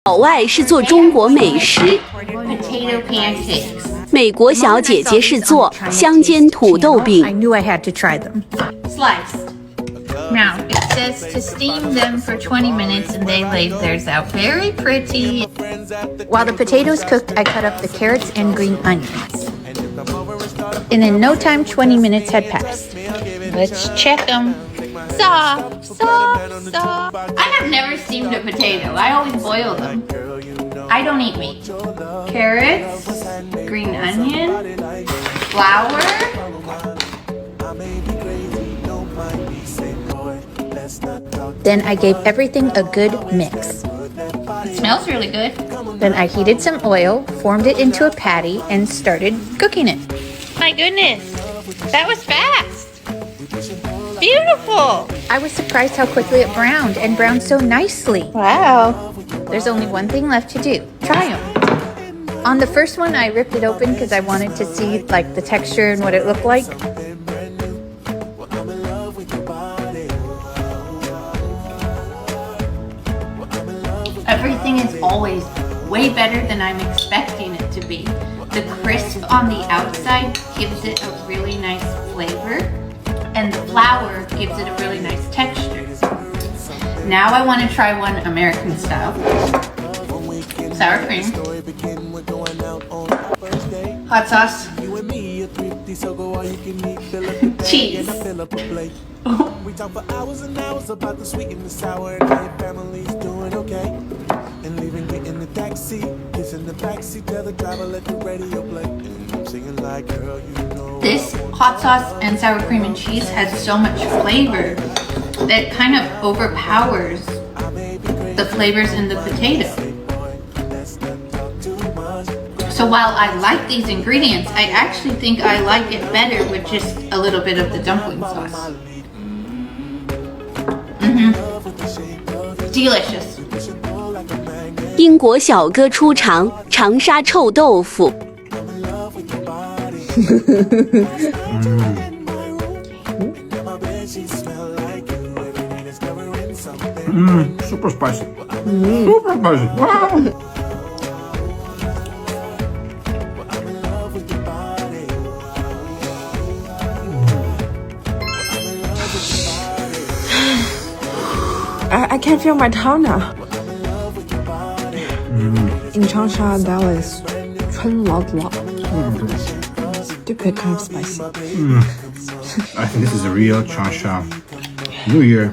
老外是做中国美食，美国小姐姐是做香煎土豆饼。I knew I had to try them. Sliced. Now, it says to steam them for 20 minutes and they lay theirs out very pretty. While the potatoes cooked, I cut up the carrots and green onions. And in no time, 20 minutes had passed. Let's check them. Soft, soft, soft. I have never steamed a potato. I always boil them. I don't eat meat. Carrots, green onion, flour. Then I gave everything a good mix. It smells really good. Then I heated some oil, formed it into a patty, and started cooking it. My goodness, that was fast. Beautiful. I was surprised how quickly it browned, and browned so nicely. Wow. There's only one thing left to do. Try them. On the first one, I ripped it open because I wanted to see like the texture and what it looked like. Everything is always way better than I'm expecting it to be. The crisp on the outside gives it a really nice flavor, and the flour gives it a really nice texture. Now I want to try one American style. Sour cream, hot sauce, cheese. We talk for hours and hours about the sweet and the sour and how your family's doing okay. And leaving, getting the taxi, kissing the backseat, tell the driver let the radio play. And I'm singing like, girl, you know. This hot sauce and sour cream and cheese has so much flavor that it kind of overpowers the flavors in the potato. So while I like these ingredients, I actually think I like it better with just a little bit of the dumpling sauce. Delicious. 英国小哥出场，长沙臭豆腐。Super spicy. Super spicy. Wow. I can't feel my tongue now. In Changsha, that was 春老老. Stupid kind of spicy. I think this is a real Changsha New Year.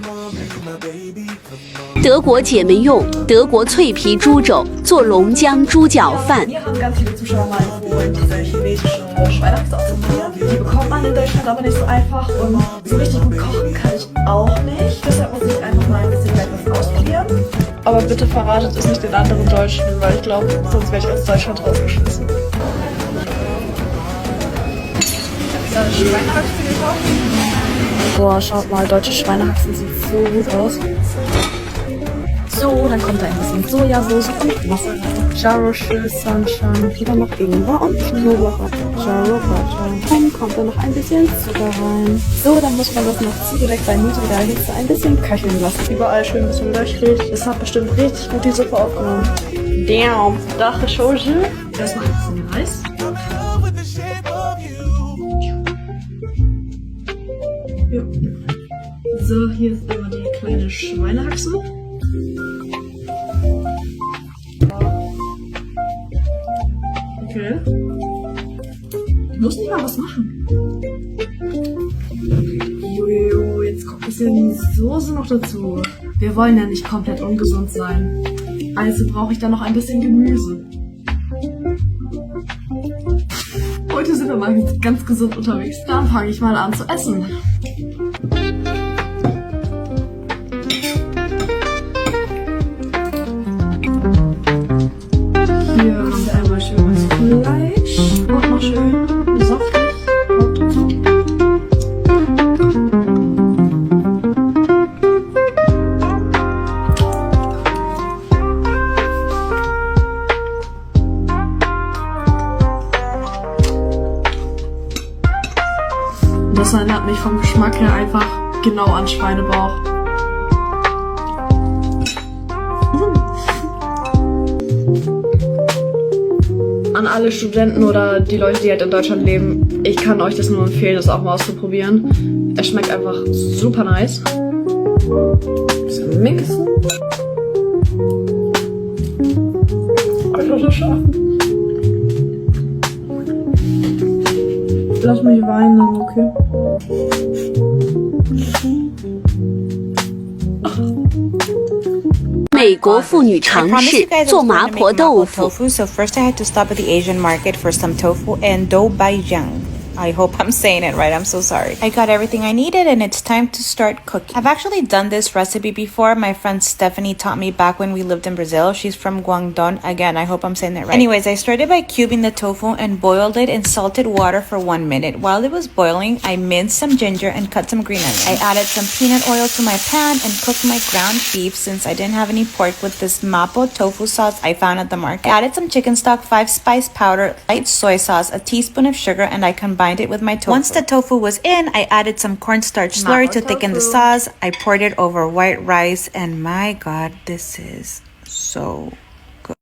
德国姐们用德国脆皮猪肘做龙江猪脚饭。 Wir haben ganz viele Zuschauer mal empfohlen, diese chinesische Schweinehaxe auszuprobieren. Die bekommt man in Deutschland aber nicht so einfach und so richtig gut kochen kann ich auch nicht. Deshalb muss ich einfach mal ein bisschen gleich was ausprobieren. Aber bitte verratet es nicht den anderen Deutschen, weil ich glaube, sonst werde ich aus Deutschland rausgeschmissen. Schweinehaxe gekauft. Boah, schaut mal, deutsche Schweinehaxen sieht so gut aus. So, dann kommt da ein bisschen Sojasauce und Wasser rein. Jarosche, Sunshine, wieder noch Ingwer und Knoblauch rein. Jaro Butter. Dann kommt da noch ein bisschen Zucker rein. So, dann muss man das noch zugedeckt bei niedriger Hitze ein bisschen köcheln lassen. Überall schön ein bisschen löchrig. Das hat bestimmt richtig gut die Suppe aufgenommen. Damn, dachte schon. Erstmal ein bisschen Reis. Ja. So, hier ist immer die kleine Schweinehaxe. Okay. Ich muss nicht mal was machen. Jojo, jetzt kommt ein bisschen Soße noch dazu. Wir wollen ja nicht komplett ungesund sein. Also brauche ich da noch ein bisschen Gemüse. Heute sind wir mal ganz gesund unterwegs. Dann fange ich mal an zu essen. Hier haben wir einmal schön das Fleisch. Auch noch schön saftig. Haut dazu. Das erinnert mich vom Geschmack her einfach genau an Schweinebauch. alle Studenten oder die Leute, die halt in Deutschland leben, ich kann euch das nur empfehlen, das auch mal auszuprobieren. Es schmeckt einfach super nice. Bisschen mixen. Alter, scharf. Lass mich weinen, okay? 美国妇女尝试做麻婆豆腐。 So first I had to stop at the Asian market for some tofu and doubaijang. I hope I'm saying it right. I'm so sorry. I got everything I needed and it's time to start cooking. I've actually done this recipe before. My friend Stephanie taught me back when we lived in Brazil. She's from Guangdong. Again, I hope I'm saying that right. Anyways, I started by cubing the tofu and boiled it in salted water for 1 minute. While it was boiling, I minced some ginger and cut some green onions. I added some peanut oil to my pan and cooked my ground beef since I didn't have any pork with this mapo tofu sauce I found at the market. I added some chicken stock, 5 spice powder, light soy sauce, a teaspoon of sugar, and I combined it with my tofu. Once the tofu was in, I added some cornstarch slurry to thicken the sauce. I poured it over white rice, and my god, this is so